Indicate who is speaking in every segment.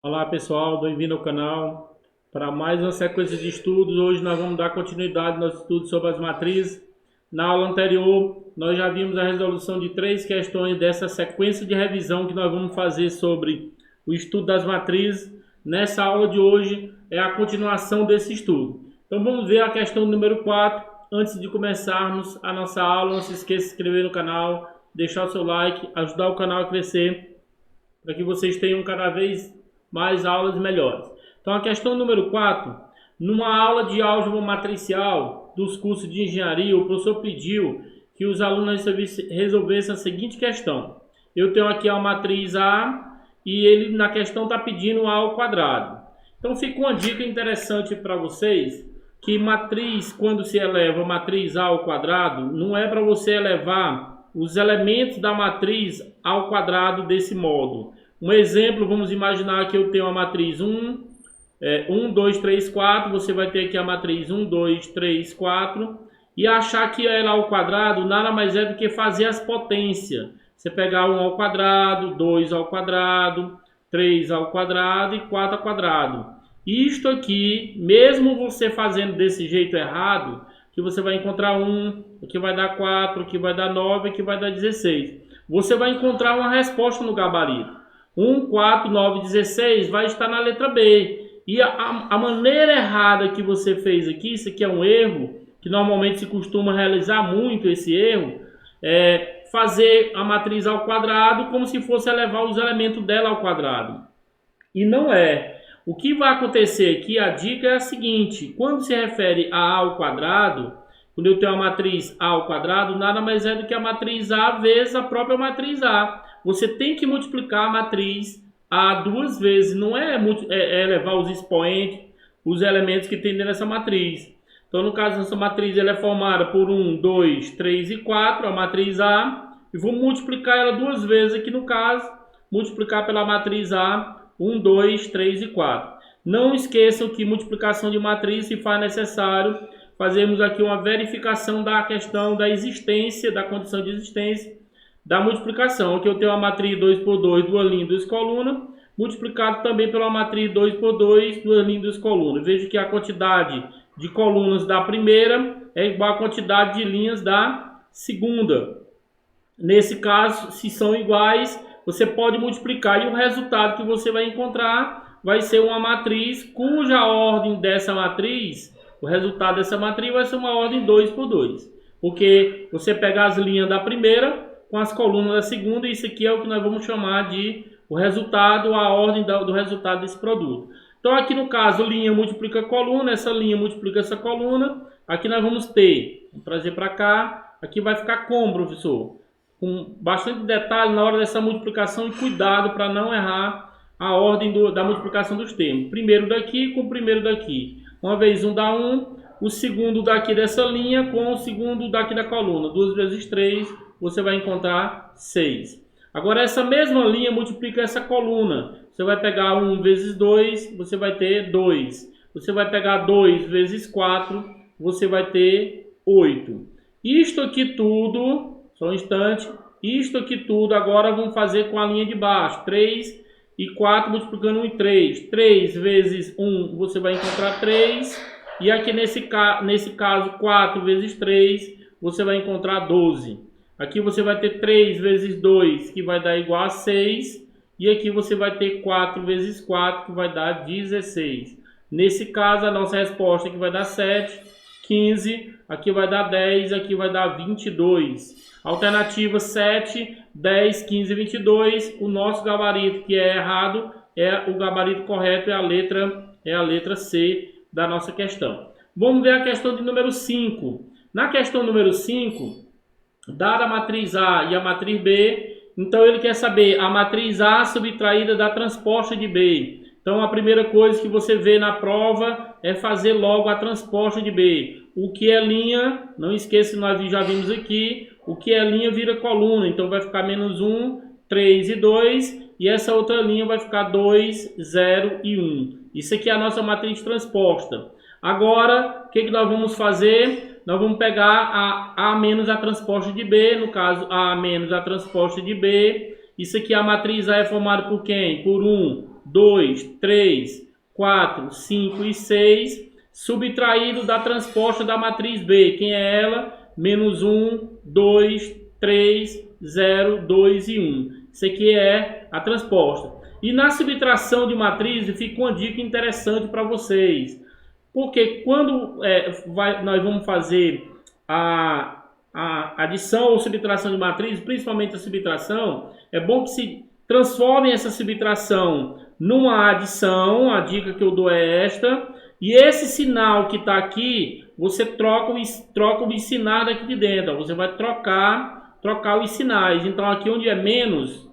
Speaker 1: Olá pessoal, bem-vindo ao canal para mais uma sequência de estudos. Hoje nós vamos dar continuidade ao nosso estudo sobre as matrizes. Na aula anterior nós já vimos a resolução de três questões dessa sequência de revisão que nós vamos fazer sobre o estudo das matrizes. Nessa aula de hoje é a continuação desse estudo. Então vamos ver a questão número 4. Antes de começarmos a nossa aula, não se esqueça de se inscrever no canal, deixar o seu like, ajudar o canal a crescer, para que vocês tenham cada vez mais aulas melhores. Então a questão número 4, numa aula de álgebra matricial dos cursos de engenharia, o professor pediu que os alunos resolvessem a seguinte questão. Eu tenho aqui a matriz A e ele na questão está pedindo A ao quadrado. Então fica uma dica interessante para vocês, que matriz, quando se eleva a matriz A ao quadrado, não é para você elevar os elementos da matriz ao quadrado desse modo. Um exemplo, vamos imaginar que eu tenho a matriz 1, 2, 3, 4, você vai ter aqui a matriz 1, 2, 3, 4, e achar que ela ao quadrado nada mais é do que fazer as potências. Você pegar 1 ao quadrado, 2 ao quadrado, 3 ao quadrado e 4 ao quadrado. Isto aqui, mesmo você fazendo desse jeito errado, que você vai encontrar 1, que vai dar 4, que vai dar 9, que vai dar 16. Você vai encontrar uma resposta no gabarito. 1, 4, 9, 16 vai estar na letra B. E a maneira errada que você fez aqui, isso aqui é um erro, que normalmente se costuma realizar muito esse erro, é fazer a matriz ao quadrado como se fosse elevar os elementos dela ao quadrado. E não é. O que vai acontecer aqui, a dica é a seguinte: quando se refere a A ao quadrado, quando eu tenho a matriz A ao quadrado, nada mais é do que a matriz A vezes a própria matriz A. Você tem que multiplicar a matriz A duas vezes, não é elevar os expoentes, os elementos que tem dentro dessa matriz. Então, no caso, essa matriz ela é formada por 1, 2, 3 e 4, a matriz A, e vou multiplicar ela duas vezes aqui no caso, multiplicar pela matriz A, 1, 2, 3 e 4. Não esqueçam que multiplicação de matriz, se faz necessário, fazemos aqui uma verificação da questão da existência, da condição de existência da multiplicação. Aqui eu tenho a matriz 2 por 2, duas linhas, duas colunas, multiplicado também pela matriz 2 por 2, duas linhas, duas colunas. Veja que a quantidade de colunas da primeira é igual à quantidade de linhas da segunda. Nesse caso, se são iguais, você pode multiplicar e o resultado que você vai encontrar vai ser uma matriz cuja ordem dessa matriz, o resultado dessa matriz vai ser uma ordem 2 por 2. Porque você pega as linhas da primeira com as colunas da segunda, e isso aqui é o que nós vamos chamar de o resultado, a ordem do resultado desse produto. Então aqui no caso, linha multiplica coluna, essa linha multiplica essa coluna, aqui nós vamos ter, vou trazer para cá, aqui vai ficar como, professor? Com bastante detalhe na hora dessa multiplicação e cuidado para não errar a ordem da multiplicação dos termos. Primeiro daqui com o primeiro daqui. Uma vez 1 dá 1, o segundo daqui dessa linha com o segundo daqui da coluna. 2 vezes 3, você vai encontrar 6. Agora essa mesma linha multiplica essa coluna. Você vai pegar 1 vezes 2, você vai ter 2. Você vai pegar 2 vezes 4, você vai ter 8. Isto aqui tudo, só um instante, isto aqui tudo agora vamos fazer com a linha de baixo. 3 e 4 multiplicando 1 e 3. 3 vezes 1 você vai encontrar 3. E aqui nesse caso 4 vezes 3 você vai encontrar 12. Aqui você vai ter 3 vezes 2, que vai dar igual a 6. E aqui você vai ter 4 vezes 4, que vai dar 16. Nesse caso, a nossa resposta aqui vai dar 7, 15. Aqui vai dar 10, aqui vai dar 22. Alternativa 7, 10, 15 e 22. O nosso gabarito, que é errado, o gabarito correto é a letra C da nossa questão. Vamos ver a questão de número 5. Na questão número 5... dada a matriz A e a matriz B, então ele quer saber a matriz A subtraída da transposta de B. Então a primeira coisa que você vê na prova é fazer logo a transposta de B. O que é linha, não esqueça, nós já vimos aqui, o que é linha vira coluna, então vai ficar menos 1, 3 e 2, e essa outra linha vai ficar 2, 0 e 1. Isso aqui é a nossa matriz transposta. Agora, o que nós vamos fazer? Nós vamos pegar a menos a transposta de B, no caso A menos a transposta de B. Isso aqui, a matriz A é formada por quem? Por 1, 2, 3, 4, 5 e 6, subtraído da transposta da matriz B. Quem é ela? Menos 1, 2, 3, 0, 2 e 1. Isso aqui é a transposta. E na subtração de matrizes fica uma dica interessante para vocês. Porque quando nós vamos fazer a adição ou subtração de matrizes, principalmente a subtração, é bom que se transforme essa subtração numa adição. A dica que eu dou é esta. E esse sinal que está aqui, você troca o sinal aqui de dentro. Você vai trocar os sinais. Então aqui onde é menos,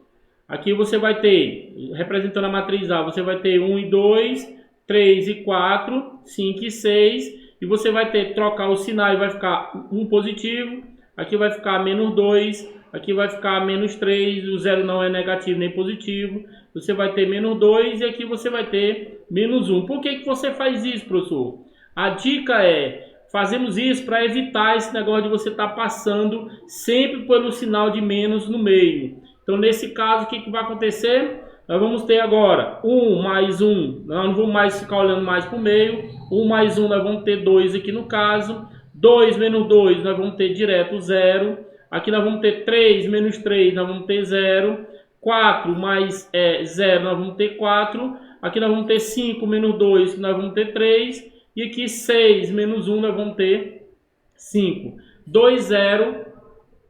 Speaker 1: aqui você vai ter, representando a matriz A, você vai ter 1 e 2, 3 e 4, 5 e 6. E você vai ter trocar o sinal e vai ficar 1 positivo. Aqui vai ficar menos 2. Aqui vai ficar menos 3. O 0 não é negativo nem positivo. Você vai ter menos 2 e aqui você vai ter menos 1. Por que você faz isso, professor? A dica é, fazemos isso para evitar esse negócio de você estar passando sempre pelo sinal de menos no meio. Então, nesse caso, o que vai acontecer? Nós vamos ter agora 1 mais 1. Nós não vamos mais ficar olhando mais para o meio. 1 mais 1, nós vamos ter 2 aqui no caso. 2 menos 2, nós vamos ter direto 0. Aqui nós vamos ter 3 menos 3, nós vamos ter 0. 4 mais 0, nós vamos ter 4. Aqui nós vamos ter 5 menos 2, nós vamos ter 3. E aqui 6 menos 1, nós vamos ter 5. 2, 0,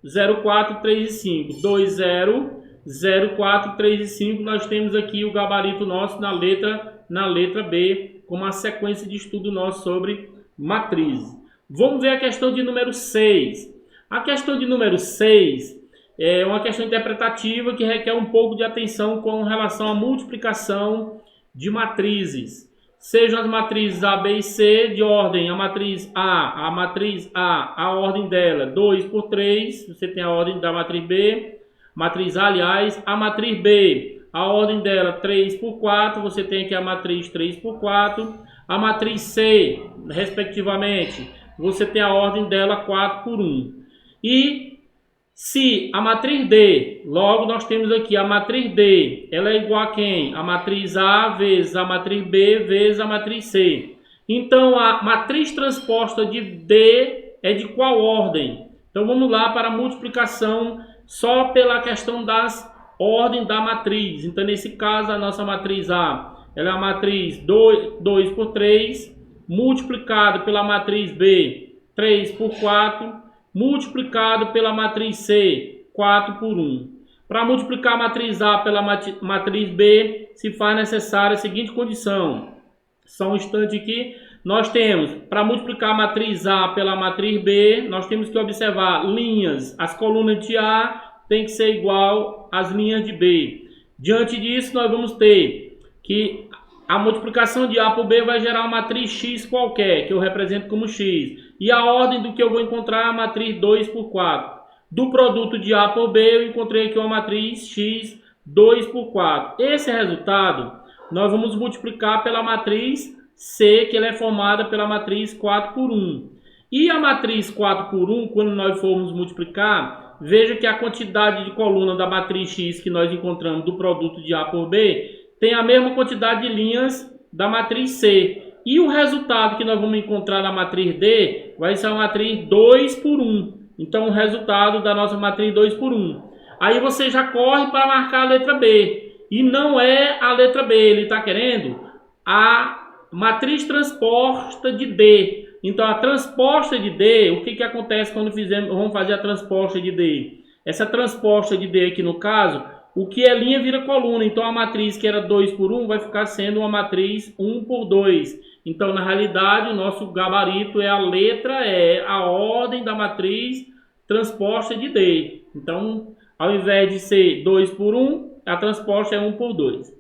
Speaker 1: 0, 4, 3 e 5. 2, 0, 0, 4, 3 e 5. Nós temos aqui o gabarito nosso na letra B, como a sequência de estudo nosso sobre matrizes. Vamos ver a questão de número 6. A questão de número 6 é uma questão interpretativa que requer um pouco de atenção com relação à multiplicação de matrizes. Sejam as matrizes A, B e C de ordem, a matriz A, a ordem dela 2 por 3, você tem a ordem da matriz B, matriz A, aliás, a matriz B, a ordem dela 3 por 4, você tem aqui a matriz 3 por 4, a matriz C, respectivamente, você tem a ordem dela 4 por 1. E se a matriz D, logo nós temos aqui a matriz D, ela é igual a quem? A matriz A vezes a matriz B vezes a matriz C. Então a matriz transposta de D é de qual ordem? Então vamos lá para a multiplicação só pela questão das ordens da matriz. Então nesse caso a nossa matriz A, ela é a matriz 2 por 3, multiplicado pela matriz B, 3 por 4, multiplicado pela matriz C, 4 por 1. Para multiplicar a matriz A pela matriz B, se faz necessária a seguinte condição. Só um instante aqui. Nós temos, para multiplicar a matriz A pela matriz B, nós temos que observar linhas. As colunas de A tem que ser igual às linhas de B. Diante disso, nós vamos ter que a multiplicação de A por B vai gerar uma matriz X qualquer, que eu represento como X. E a ordem do que eu vou encontrar é a matriz 2 por 4. Do produto de A por B, eu encontrei aqui uma matriz X 2 por 4. Esse resultado, nós vamos multiplicar pela matriz C, que ela é formada pela matriz 4 por 1. E a matriz 4 por 1, quando nós formos multiplicar, veja que a quantidade de coluna da matriz X que nós encontramos do produto de A por B tem a mesma quantidade de linhas da matriz C. E o resultado que nós vamos encontrar na matriz D vai ser a matriz 2 por 1. Então o resultado da nossa matriz 2 por 1. Aí você já corre para marcar a letra B. E não é a letra B, ele está querendo a matriz transposta de D. Então a transposta de D, o que acontece quando vamos fazer a transposta de D? Essa transposta de D aqui no caso, o que é linha vira coluna. Então a matriz que era 2 por 1 vai ficar sendo uma matriz 1 por 2. Então na realidade o nosso gabarito é a letra E, a ordem da matriz transposta de D. Então ao invés de ser 2 por 1, a transposta é 1 por 2.